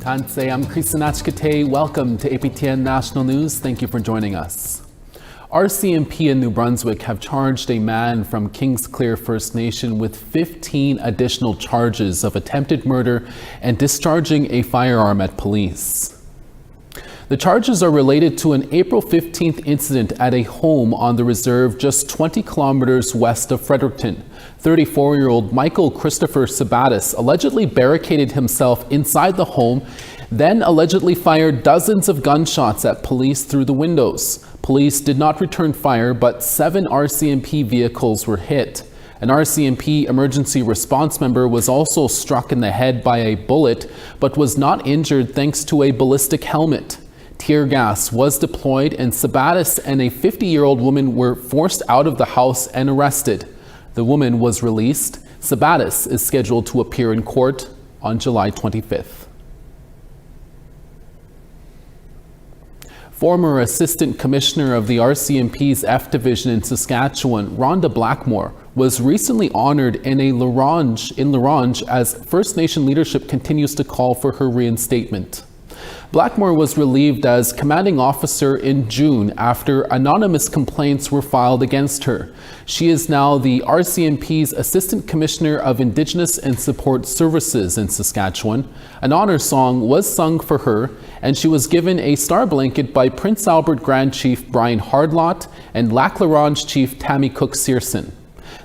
Tanse, I'm Kristanachkate. Welcome to APTN National News. Thank you for joining us. RCMP in New Brunswick have charged a man from Kings Clear First Nation with 15 additional charges of attempted murder and discharging a firearm at police. The charges are related to an April 15th incident at a home on the reserve just 20 kilometers west of Fredericton. 34-year-old Michael Christopher Sabattis allegedly barricaded himself inside the home, then allegedly fired dozens of gunshots at police through the windows. Police did not return fire, but 7 RCMP vehicles were hit. An RCMP emergency response member was also struck in the head by a bullet, but was not injured thanks to a ballistic helmet. Tear gas was deployed, and Sabattis and a 50-year-old woman were forced out of the house and arrested. The woman was released. Sabattis is scheduled to appear in court on July 25th. Former Assistant Commissioner of the RCMP's F Division in Saskatchewan, Rhonda Blackmore, was recently honored in Ronge as First Nation leadership continues to call for her reinstatement. Blackmore was relieved as commanding officer in June after anonymous complaints were filed against her. She is now the RCMP's Assistant Commissioner of Indigenous and Support Services in Saskatchewan. An honor song was sung for her, and she was given a star blanket by Prince Albert Grand Chief Brian Hardlott and Lac La Ronge Chief Tammy Cook-Searson.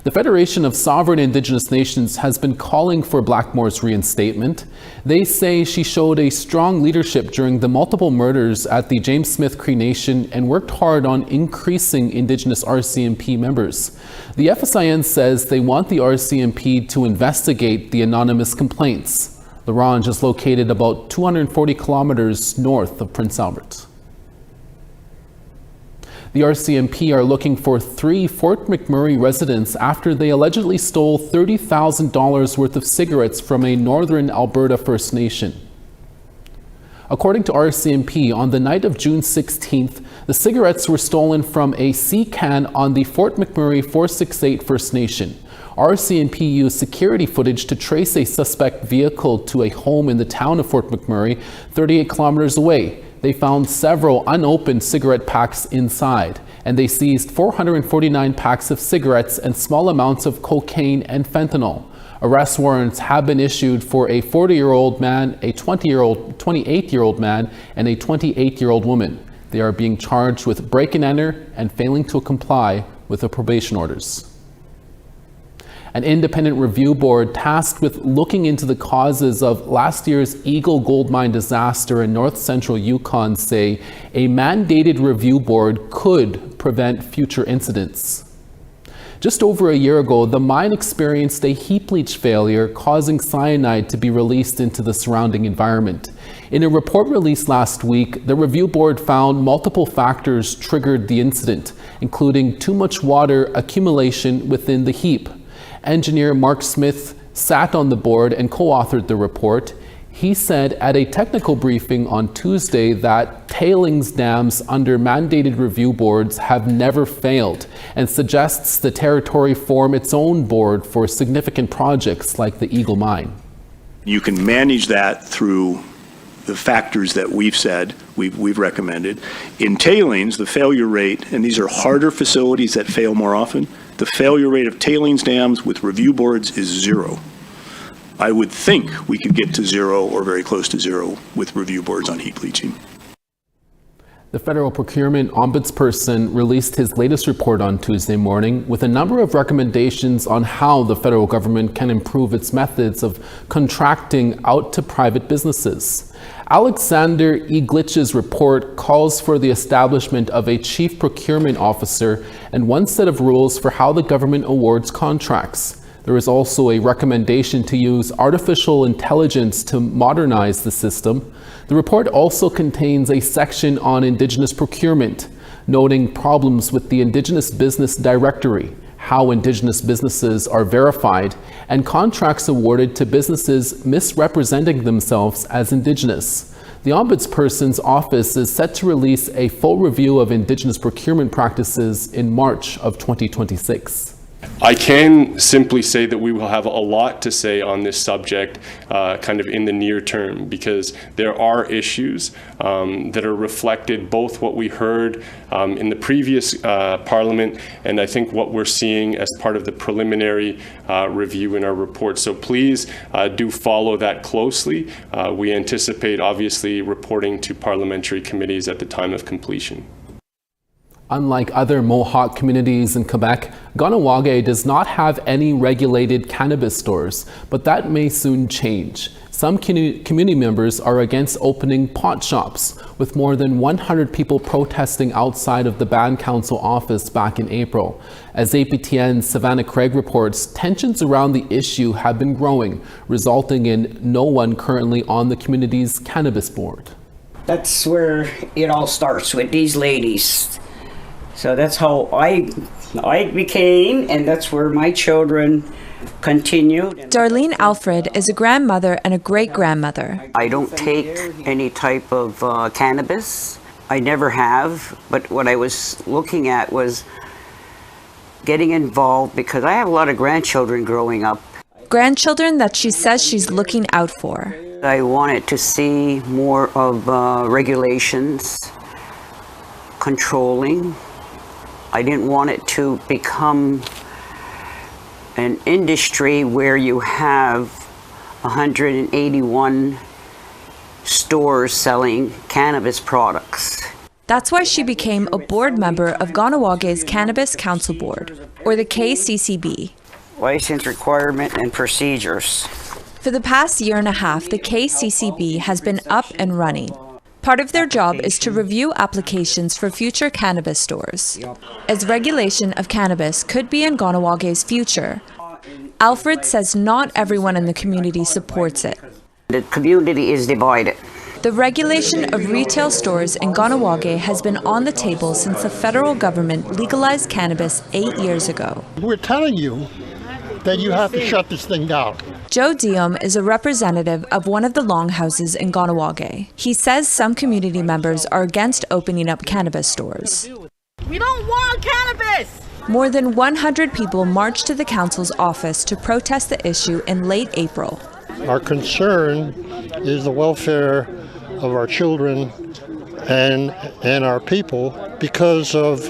The Federation of Sovereign Indigenous Nations has been calling for Blackmore's reinstatement. They say she showed a strong leadership during the multiple murders at the James Smith Cree Nation and worked hard on increasing Indigenous RCMP members. The FSIN says they want the RCMP to investigate the anonymous complaints. La Ronge is located about 240 kilometers north of Prince Albert. The RCMP are looking for 3 Fort McMurray residents after they allegedly stole $30,000 worth of cigarettes from a Northern Alberta First Nation. According to RCMP, on the night of June 16th, the cigarettes were stolen from a sea can on the Fort McMurray 468 First Nation. RCMP used security footage to trace a suspect vehicle to a home in the town of Fort McMurray, 38 kilometers away. They found several unopened cigarette packs inside, and they seized 449 packs of cigarettes and small amounts of cocaine and fentanyl. Arrest warrants have been issued for a 40-year-old man, a 28-year-old man, and a 28-year-old woman. They are being charged with break and enter and failing to comply with the probation orders. An independent review board tasked with looking into the causes of last year's Eagle gold mine disaster in north central Yukon say a mandated review board could prevent future incidents. Just over a year ago, the mine experienced a heap leach failure, causing cyanide to be released into the surrounding environment. In a report released last week, the review board found multiple factors triggered the incident, including too much water accumulation within the heap. Engineer Mark Smith sat on the board and co-authored the report. He said at a technical briefing on Tuesday that tailings dams under mandated review boards have never failed, and suggests the territory form its own board for significant projects like the Eagle mine. You can manage that through the factors that we've said, we've recommended. In tailings, the failure rate, and these are harder facilities that fail more often, the failure rate of tailings dams with review boards is 0. I would think we could get to 0 or very close to 0 with review boards on heap leaching. The federal procurement ombudsperson released his latest report on Tuesday morning with a number of recommendations on how the federal government can improve its methods of contracting out to private businesses. Alexander E. Glitch's report calls for the establishment of a chief procurement officer and one set of rules for how the government awards contracts. There is also a recommendation to use artificial intelligence to modernize the system. The report also contains a section on Indigenous procurement, noting problems with the Indigenous Business Directory, how Indigenous businesses are verified, and contracts awarded to businesses misrepresenting themselves as Indigenous. The Ombudsperson's office is set to release a full review of Indigenous procurement practices in March of 2026. I can simply say that we will have a lot to say on this subject kind of in the near term, because there are issues that are reflected, both what we heard in the previous Parliament and I think what we're seeing as part of the preliminary review in our report. So please do follow that closely. We anticipate obviously reporting to parliamentary committees at the time of completion. Unlike other Mohawk communities in Quebec, Ganowag does not have any regulated cannabis stores, but that may soon change. Some community members are against opening pot shops, with more than 100 people protesting outside of the Band Council office back in April. As APTN's Savannah Craig reports, tensions around the issue have been growing, resulting in no one currently on the community's cannabis board. That's where it all starts, with these ladies. So that's how I became, and that's where my children continued. Darlene Alfred is a grandmother and a great-grandmother. I don't take any type of cannabis. I never have, but what I was looking at was getting involved because I have a lot of grandchildren growing up. Grandchildren that she says she's looking out for. I wanted to see more of regulations, controlling. I didn't want it to become an industry where you have 181 stores selling cannabis products. That's why she became a board member of Ganowag's Cannabis Council Board, or the KCCB. License requirement and procedures. For the past year and a half, the KCCB has been up and running. Part of their job is to review applications for future cannabis stores, as regulation of cannabis could be in Ganowag's future. Alfred says not everyone in the community supports it. The community is divided. The regulation of retail stores in Ganowag has been on the table since the federal government legalized cannabis 8 years ago. We're telling you that you have to shut this thing down. Joe Diom is a representative of one of the longhouses in Ganowag. He says some community members are against opening up cannabis stores. We don't want cannabis! More than 100 people marched to the council's office to protest the issue in late April. Our concern is the welfare of our children and our people because of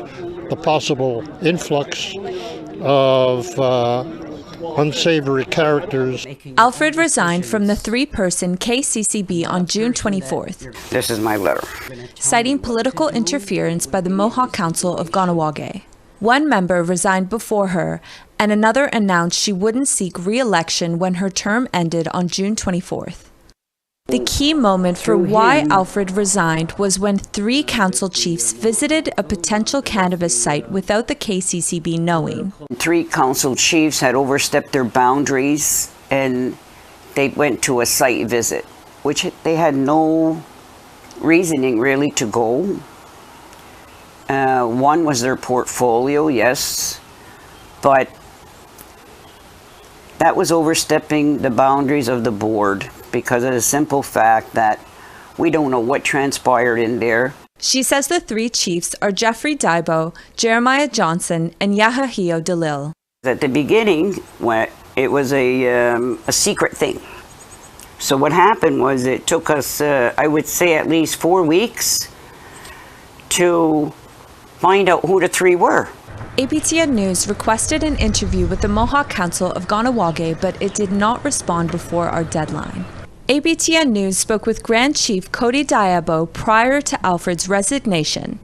the possible influx of unsavory characters. Alfred resigned from the three-person KCCB on June 24th. This is my letter. Citing political interference by the Mohawk Council of Ganowag. One member resigned before her, and another announced she wouldn't seek re-election when her term ended on June 24th. The key moment for why Alfred resigned was when 3 council chiefs visited a potential cannabis site without the KCCB knowing. 3 council chiefs had overstepped their boundaries and they went to a site visit, which they had no reasoning really to go. One was their portfolio, yes, but that was overstepping the boundaries of the board because of the simple fact that we don't know what transpired in there. She says the 3 chiefs are Jeffrey Daibo, Jeremiah Johnson, and Yahahio DeLille. At the beginning, it was a secret thing. So what happened was it took us, I would say, at least 4 weeks to find out who the 3 were. APTN News requested an interview with the Mohawk Council of Ganowag, but it did not respond before our deadline. APTN News spoke with Grand Chief Cody Diabo prior to Alfred's resignation,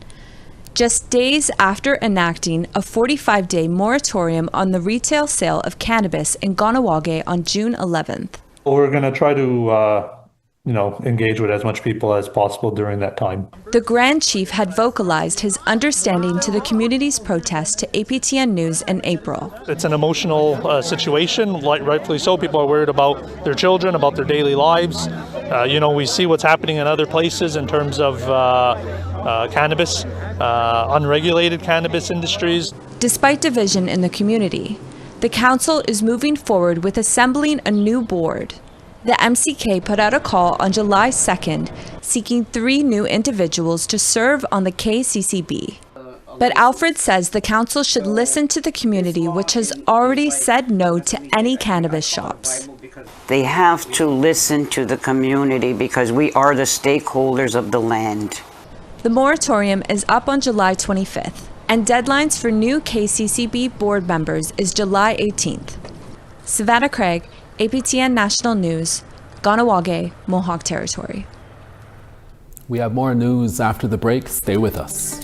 just days after enacting a 45-day moratorium on the retail sale of cannabis in Ganowag on June 11th. We're going to try to engage with as much people as possible during that time. The Grand Chief had vocalized his understanding to the community's protest to APTN News in April. It's an emotional situation, rightfully so. People are worried about their children, about their daily lives. We see what's happening in other places in terms of cannabis, unregulated cannabis industries. Despite division in the community, the council is moving forward with assembling a new board. The MCK put out a call on July 2nd, seeking 3 new individuals to serve on the KCCB. But Alfred says the council should listen to the community, which has already said no to any cannabis shops. They have to listen to the community because we are the stakeholders of the land. The moratorium is up on July 25th, and deadlines for new KCCB board members is July 18th. Savannah Craig, APTN National News, Ganowag, Mohawk Territory. We have more news after the break. Stay with us.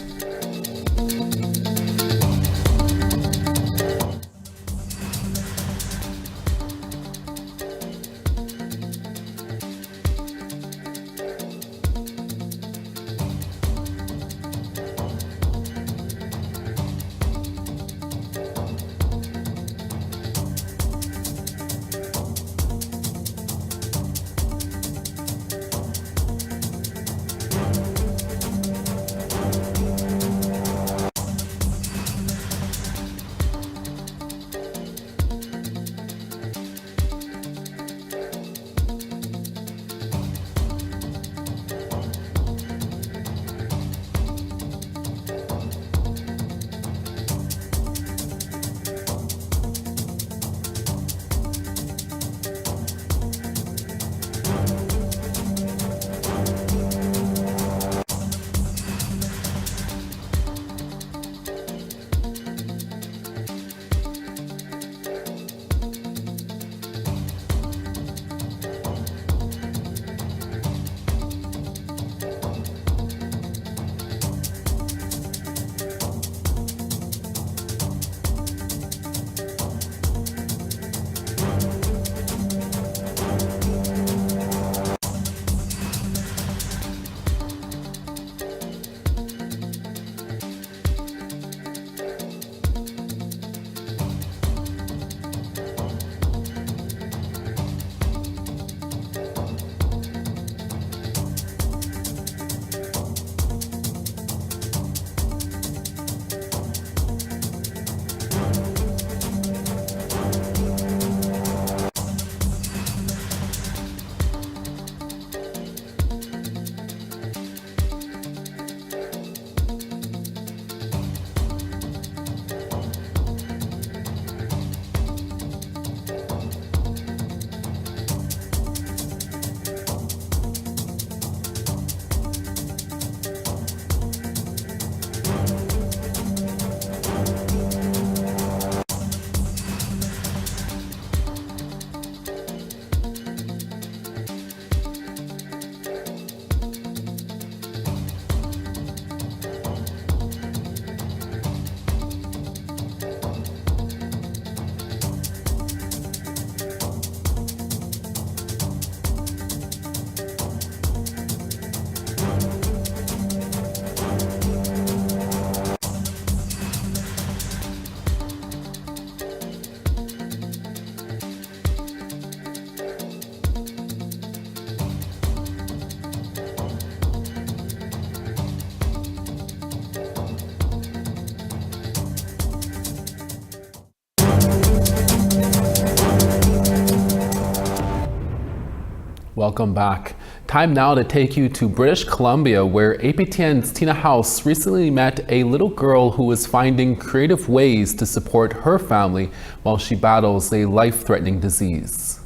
Welcome back. Time now to take you to British Columbia, where APTN's Tina House recently met a little girl who is finding creative ways to support her family while she battles a life-threatening disease.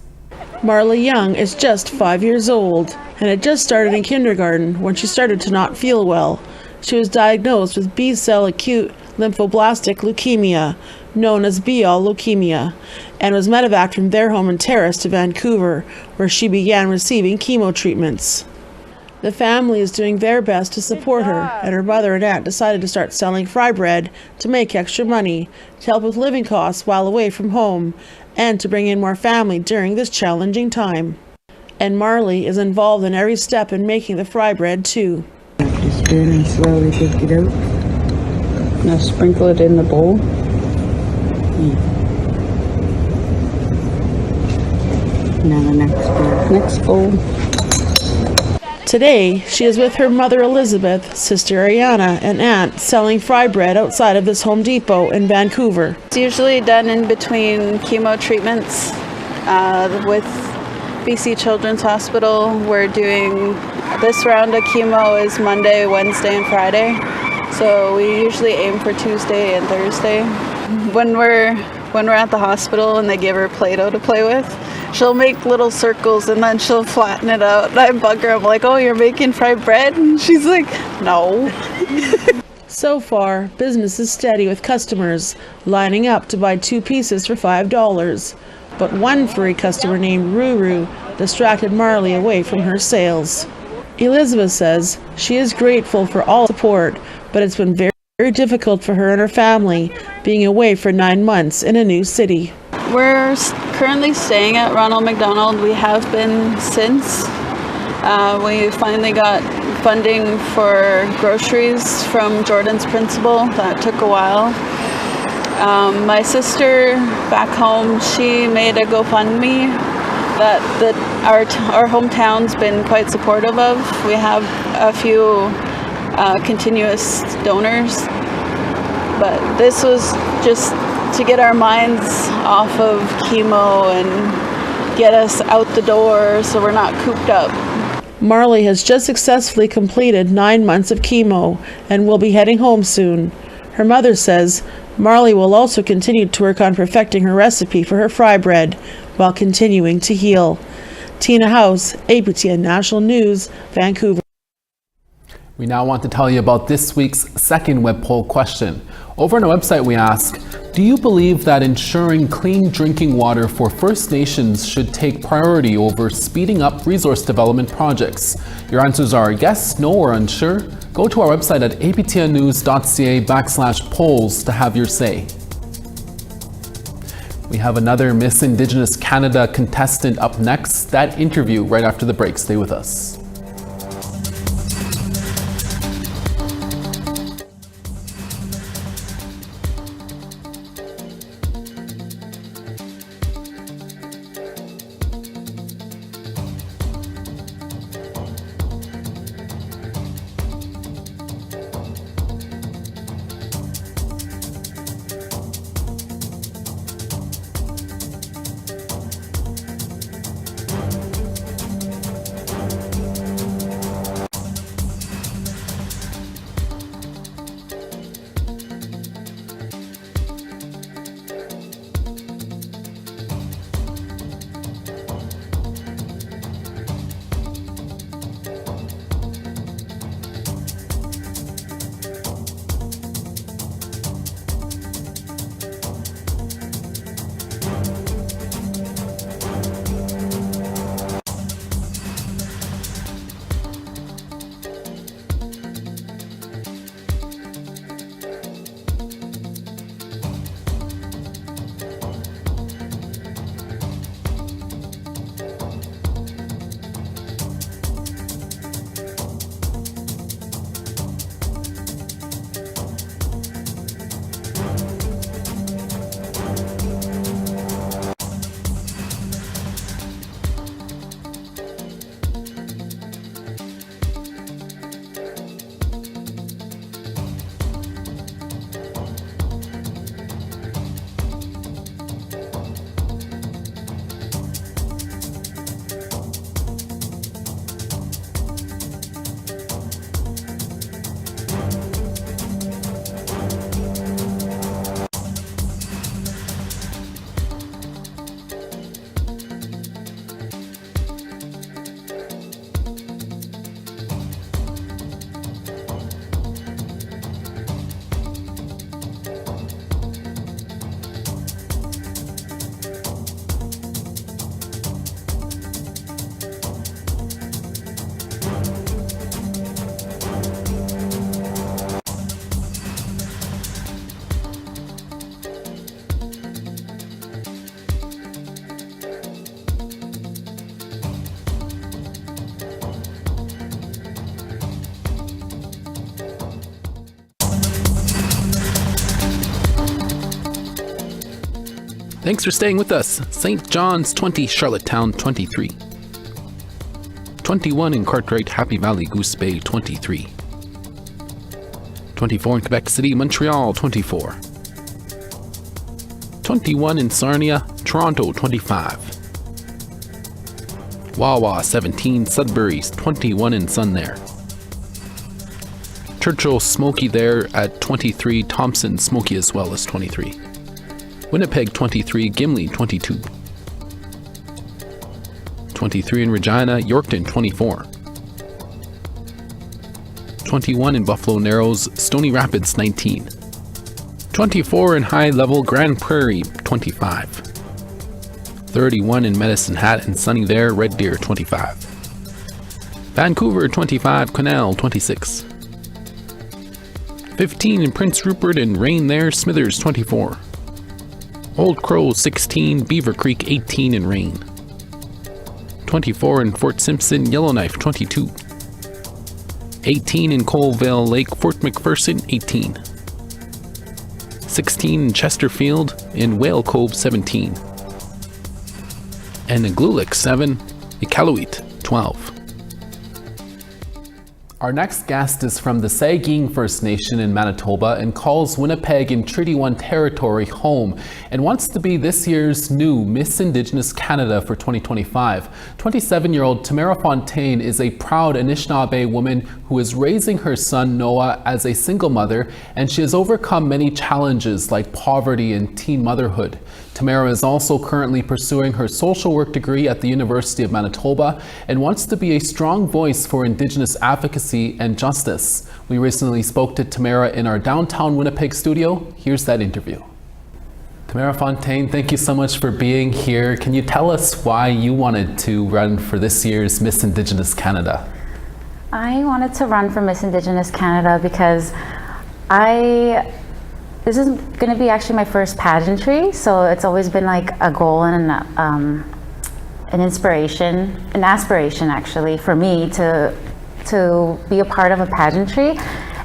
Marley Young is just 5 years old and had just started in kindergarten when she started to not feel well. She was diagnosed with B-cell acute lymphoblastic leukemia, known as B-all leukemia, and was medevaced from their home in Terrace to Vancouver, where she began receiving chemo treatments. The family is doing their best to support her, and her mother and aunt decided to start selling fry bread to make extra money, to help with living costs while away from home, and to bring in more family during this challenging time. And Marley is involved in every step in making the fry bread too. Just spoon and slowly take it out. Now sprinkle it in the bowl. Now the next bowl. Today, she is with her mother Elizabeth, sister Ariana, and aunt selling fry bread outside of this Home Depot in Vancouver. It's usually done in between chemo treatments with BC Children's Hospital. We're doing this round of chemo is Monday, Wednesday, and Friday. So we usually aim for Tuesday and Thursday. When we're at the hospital and they give her Play-Doh to play with, she'll make little circles and then she'll flatten it out. And I bug her, I'm like, oh, you're making fried bread? And she's like, no. So far, business is steady with customers lining up to buy 2 pieces for $5. But one furry customer named Ruru distracted Marley away from her sales. Elizabeth says she is grateful for all support, but it's been very difficult for her and her family being away for 9 months in a new city. We're currently staying at Ronald McDonald. We have been since. We finally got funding for groceries from Jordan's principal. That took a while. My sister back home, she made a GoFundMe that our hometown's been quite supportive of. We have a few continuous donors, but this was just to get our minds off of chemo and get us out the door so we're not cooped up. Marley has just successfully completed 9 months of chemo and will be heading home soon. Her mother says Marley will also continue to work on perfecting her recipe for her fry bread while continuing to heal. Tina House, APTN National News, Vancouver. We now want to tell you about this week's second web poll question. Over on our website we ask, do you believe that ensuring clean drinking water for First Nations should take priority over speeding up resource development projects? Your answers are yes, no, or unsure. Go to our website at aptnnews.ca/polls to have your say. We have another Miss Indigenous Canada contestant up next. That interview right after the break. Stay with us. Thanks for staying with us. St. John's 20, Charlottetown 23. 21 in Cartwright, Happy Valley, Goose Bay 23. 24 in Quebec City, Montreal 24. 21 in Sarnia, Toronto 25. Wawa 17, Sudbury's 21 in Sun there. Churchill Smoky there at 23. Thompson Smoky as well as 23. Winnipeg 23. Gimli 22. 23 in Regina. Yorkton 24. 21 in Buffalo Narrows. Stony Rapids 19. 24 in High Level. Grand Prairie 25. 31 in Medicine Hat and sunny there. Red Deer 25. Vancouver 25. Quesnel 26. 15 in Prince Rupert and rain there. Smithers 24. Old Crow 16. Beaver Creek 18 in rain. 24 in Fort Simpson. Yellowknife 22. 18 in Colville Lake. Fort McPherson 18. 16 in Chesterfield. In Whale Cove 17. And in Iqaluit 7. Iqaluit 12. Our next guest is from the Saugeen First Nation in Manitoba and calls Winnipeg and Treaty 1 territory home and wants to be this year's new Miss Indigenous Canada for 2025. 27-year-old Tamara Fontaine is a proud Anishinaabe woman who is raising her son Noah as a single mother, and she has overcome many challenges like poverty and teen motherhood. Tamara is also currently pursuing her social work degree at the University of Manitoba and wants to be a strong voice for Indigenous advocacy and justice. We recently spoke to Tamara in our downtown Winnipeg studio. Here's that interview. Tamara Fontaine, thank you so much for being here. Can you tell us why you wanted to run for this year's Miss Indigenous Canada? I wanted to run for Miss Indigenous Canada because this is going to be actually my first pageantry, so it's always been like a goal and an inspiration, an aspiration actually for me to be a part of a pageantry,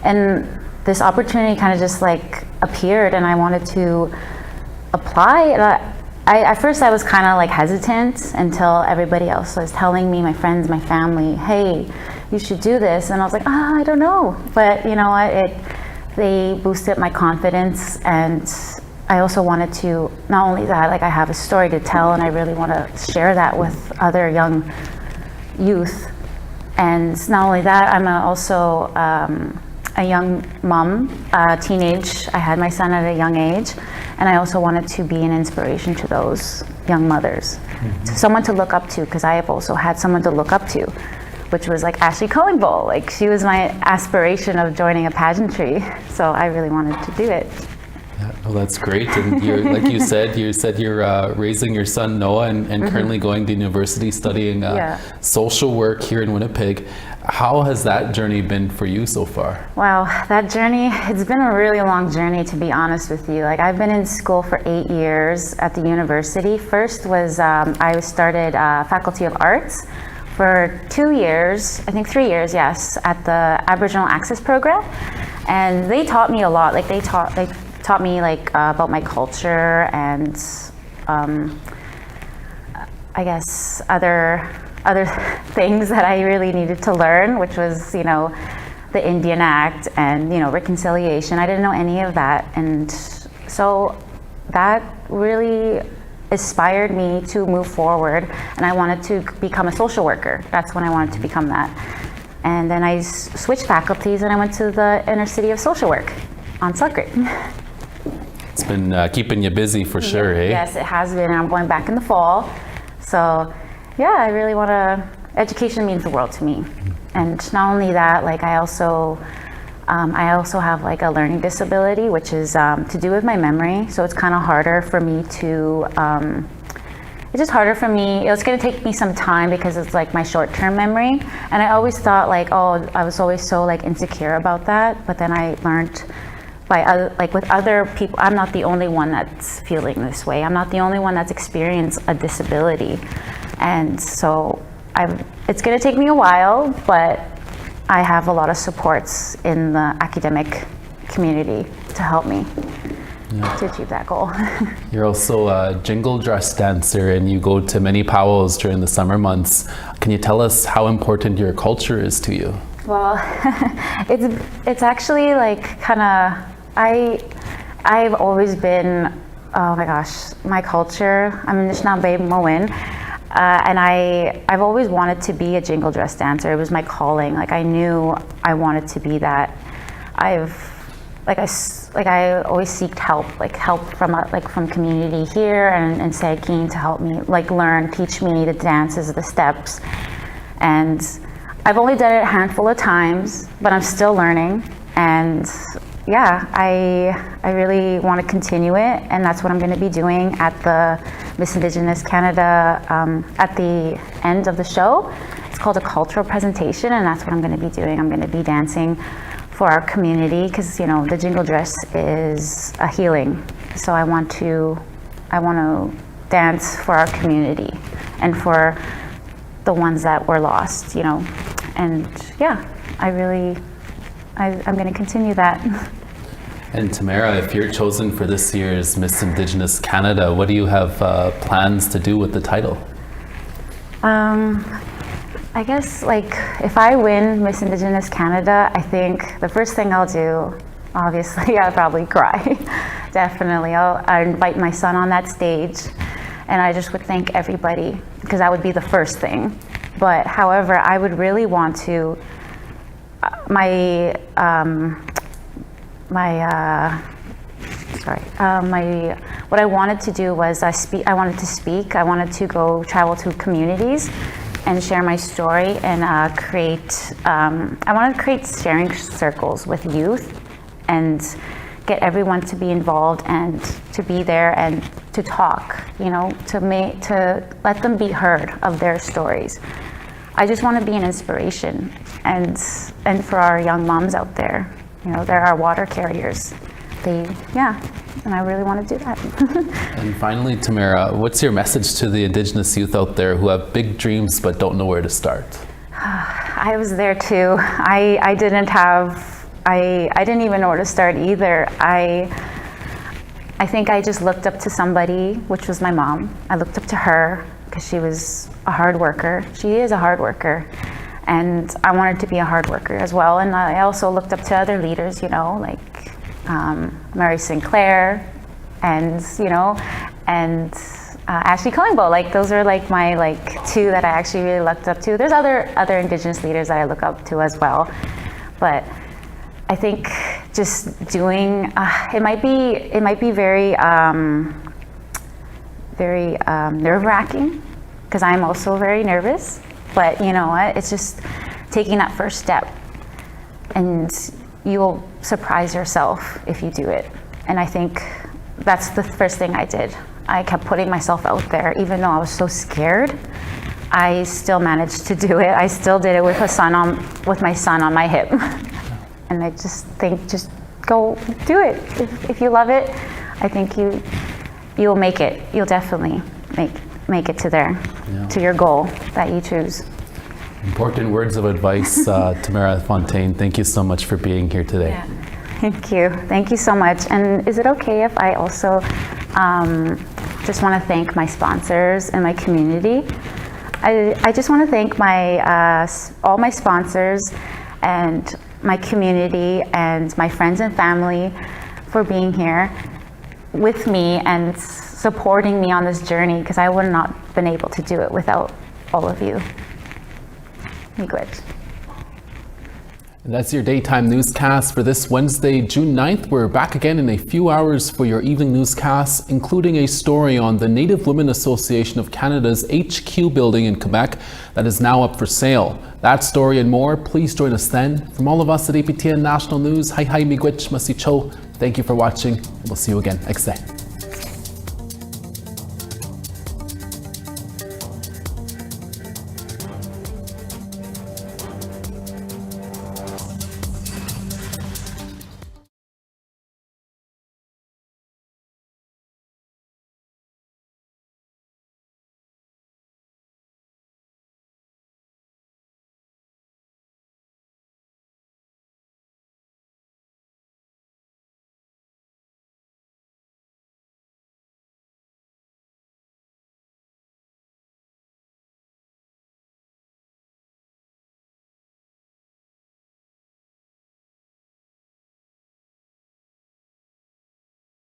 and this opportunity kind of just like appeared, and I wanted to apply. And at first I was kind of like hesitant until everybody else was telling me, my friends, my family, hey, you should do this, and I was like, I don't know, but you know what, they boosted my confidence, and I also wanted to, not only that, like I have a story to tell and I really want to share that with other young youth. And not only that, I'm also a young mom, teenage. I had my son at a young age, and I also wanted to be an inspiration to those young mothers. Mm-hmm. Someone to look up to, because I have also had someone to look up to, which was like Ashley Cullingbull. Like she was my aspiration of joining a pageantry, so I really wanted to do it. Yeah, well, that's great. And you're, like you said you're raising your son Noah and mm-hmm. currently going to university studying social work here in Winnipeg. How has that journey been for you so far? Wow, that journey, it's been a really long journey, to be honest with you. Like I've been in school for 8 years at the university. First was I started Faculty of Arts for 2 years, I think 3 years, yes, at the Aboriginal Access Program, and they taught me a lot. Like they taught me like about my culture and I guess other things that I really needed to learn, which was, you know, the Indian Act and, you know, reconciliation. I didn't know any of that, and so that really inspired me to move forward, and I wanted to become a social worker. That's when I wanted to become that. And then I switched faculties and I went to the Inner City of Social Work on Sudbury. It's been keeping you busy for sure, eh? Yes, it has been, and I'm going back in the fall. So yeah, I really want to, education means the world to me. And not only that, like I also have like a learning disability, which is to do with my memory. So it's kind of harder for me to, it's just harder for me. It's going to take me some time because it's like my short-term memory. And I always thought like, oh, I was always so like insecure about that. But then I learned with other people, I'm not the only one that's feeling this way. I'm not the only one that's experienced a disability. And so it's going to take me a while, but I have a lot of supports in the academic community to help me to achieve that goal. You're also a jingle dress dancer and you go to many powwows during the summer months. Can you tell us how important your culture is to you? Well, it's actually like kind of, I've always been, oh my gosh, my culture, I'm Anishinaabe-Moan. And I've always wanted to be a jingle dress dancer. It was my calling. Like I knew I wanted to be that. I always seeked help from community here and Sagkeeng to help me teach me the dances, the steps. And I've only done it a handful of times, but I'm still learning. And yeah, I really want to continue it, and that's what I'm going to be doing at the Miss Indigenous Canada at the end of the show. It's called a cultural presentation, and that's what I'm going to be doing. I'm going to be dancing for our community because, you know, the jingle dress is a healing. So I want to dance for our community and for the ones that were lost, you know. And yeah, I'm going to continue that. And Tamara, if you're chosen for this year's Miss Indigenous Canada, what do you have plans to do with the title? I guess if I win Miss Indigenous Canada, I think the first thing I'll do, obviously, I'll probably cry. Definitely. I'll invite my son on that stage, and I just would thank everybody, because that would be the first thing. But however, I would really want to, what I wanted to do was I wanted to go travel to communities and share my story and I wanted to create sharing circles with youth and get everyone to be involved and to be there and to talk, you know, to let them be heard of their stories. I just want to be an inspiration and for our young moms out there, you know, they're our water carriers. And I really want to do that. And finally, Tamara, what's your message to the Indigenous youth out there who have big dreams but don't know where to start? I was there too. I didn't even know where to start either. I think I just looked up to somebody, which was my mom. I looked up to her because she was a hard worker. She is a hard worker. And I wanted to be a hard worker as well. And I also looked up to other leaders, you know, like Mary Sinclair and, you know, and Ashley Cullingbo. Those are my two that I actually really looked up to. There's other Indigenous leaders that I look up to as well. But I think just doing, it might be very nerve-wracking because I'm also very nervous. But you know what? It's just taking that first step, and you will surprise yourself if you do it. And I think that's the first thing I did. I kept putting myself out there, even though I was so scared. I still managed to do it. I still did it with my son on my hip. And I just think, just go do it. If you love it, I think you'll make it. You'll definitely make it to your goal that you choose. Important words of advice, Tamara Fontaine. Thank you so much for being here today. Yeah. Thank you so much. And is it okay if I also just want to thank my sponsors and my community? I just want to thank all my sponsors and my community and my friends and family for being here with me and supporting me on this journey, because I would not have been able to do it without all of you. Miigwech. And that's your daytime newscast for this Wednesday, June 9th. We're back again in a few hours for your evening newscast, including a story on the Native Women Association of Canada's HQ building in Quebec that is now up for sale. That story and more, please join us then. From all of us at APTN National News, hi miigwech masicho. Thank you for watching. We'll see you again next day.